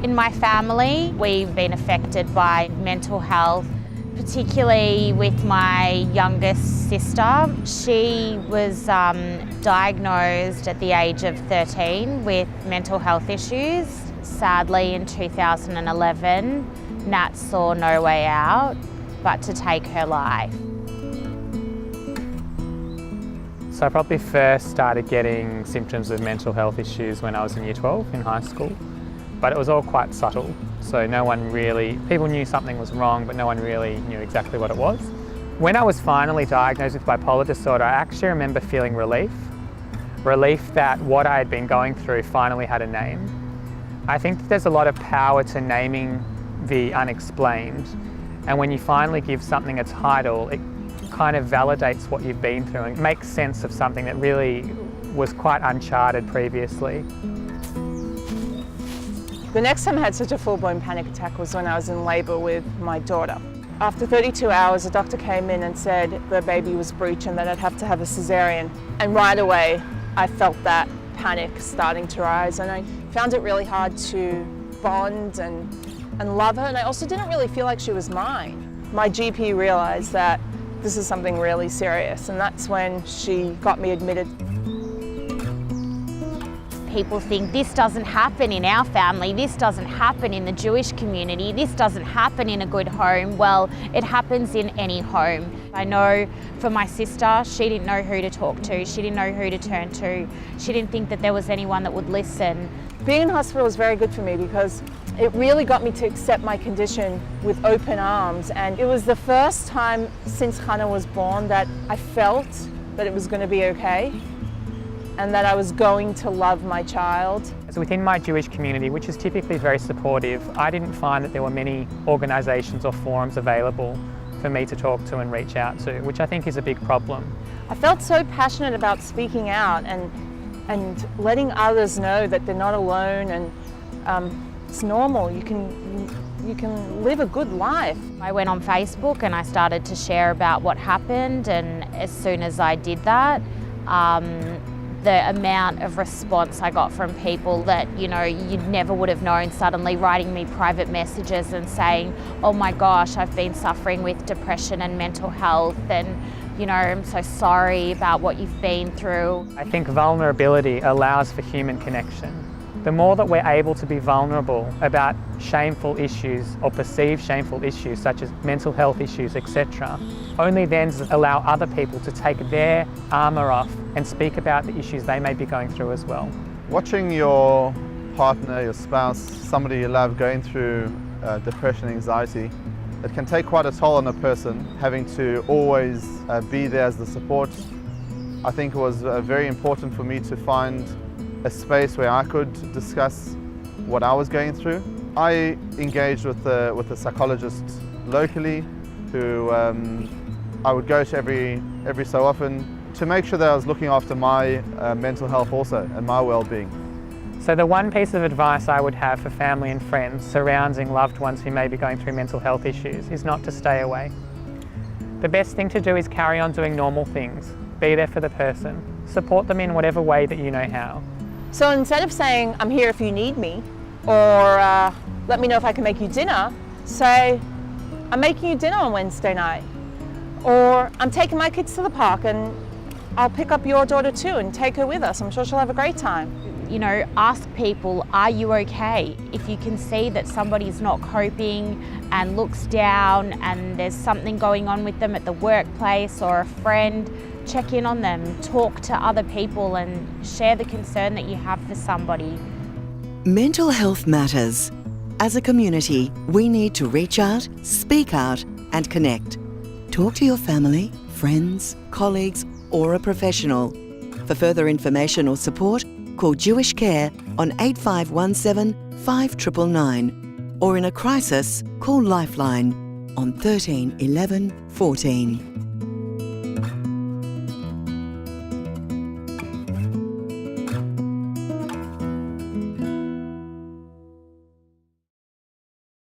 In my family, we've been affected by mental health, particularly with my youngest sister. She was diagnosed at the age of 13 with mental health issues. Sadly, in 2011, Nat saw no way out but to take her life. So I probably first started getting symptoms of mental health issues when I was in Year 12 in high school, but it was all quite subtle. So people knew something was wrong, but no one really knew exactly what it was. When I was finally diagnosed with bipolar disorder, I actually remember feeling relief that what I had been going through finally had a name. I think that there's a lot of power to naming the unexplained, and when you finally give something a title, it kind of validates what you've been through and makes sense of something that really was quite uncharted previously. The next time I had such a full-blown panic attack was when I was in labour with my daughter. After 32 hours, the doctor came in and said the baby was breech and that I'd have to have a cesarean. And right away, I felt that panic starting to rise, and I found it really hard to bond and love her, and I also didn't really feel like she was mine. My GP realised that this is something really serious, and that's when she got me admitted. People think this doesn't happen in our family, this doesn't happen in the Jewish community, this doesn't happen in a good home. Well, it happens in any home. I know for my sister, she didn't know who to talk to, she didn't know who to turn to, she didn't think that there was anyone that would listen. Being in hospital was very good for me because it really got me to accept my condition with open arms, and it was the first time since Hannah was born that I felt that it was going to be okay and that I was going to love my child. So within my Jewish community, which is typically very supportive, I didn't find that there were many organisations or forums available for me to talk to and reach out to, which I think is a big problem. I felt so passionate about speaking out and letting others know that they're not alone, and it's normal. You can live a good life. I went on Facebook and I started to share about what happened, and as soon as I did that, the amount of response I got from people that, you never would have known, suddenly writing me private messages and saying, oh my gosh, I've been suffering with depression and mental health, and I'm so sorry about what you've been through. I think vulnerability allows for human connection. The more that we're able to be vulnerable about shameful issues or perceived shameful issues such as mental health issues, etc., only then does it allow other people to take their armour off and speak about the issues they may be going through as well. Watching your partner, your spouse, somebody you love going through depression, anxiety, it can take quite a toll on a person, having to always be there as the support. I think it was very important for me to find a space where I could discuss what I was going through. I engaged with a psychologist locally who I would go to every so often to make sure that I was looking after my mental health also and my well-being. So the one piece of advice I would have for family and friends surrounding loved ones who may be going through mental health issues is not to stay away. The best thing to do is carry on doing normal things. Be there for the person. Support them in whatever way that you know how. So instead of saying, I'm here if you need me, or let me know if I can make you dinner, say, I'm making you dinner on Wednesday night. Or I'm taking my kids to the park and I'll pick up your daughter too and take her with us. I'm sure she'll have a great time. Ask people, are you okay? If you can see that somebody's not coping and looks down and there's something going on with them at the workplace or a friend, check in on them, talk to other people and share the concern that you have for somebody. Mental health matters. As a community, we need to reach out, speak out and connect. Talk to your family, friends, colleagues or a professional. For further information or support, call Jewish Care on 8517 5999 or in a crisis, call Lifeline on 13 11 14.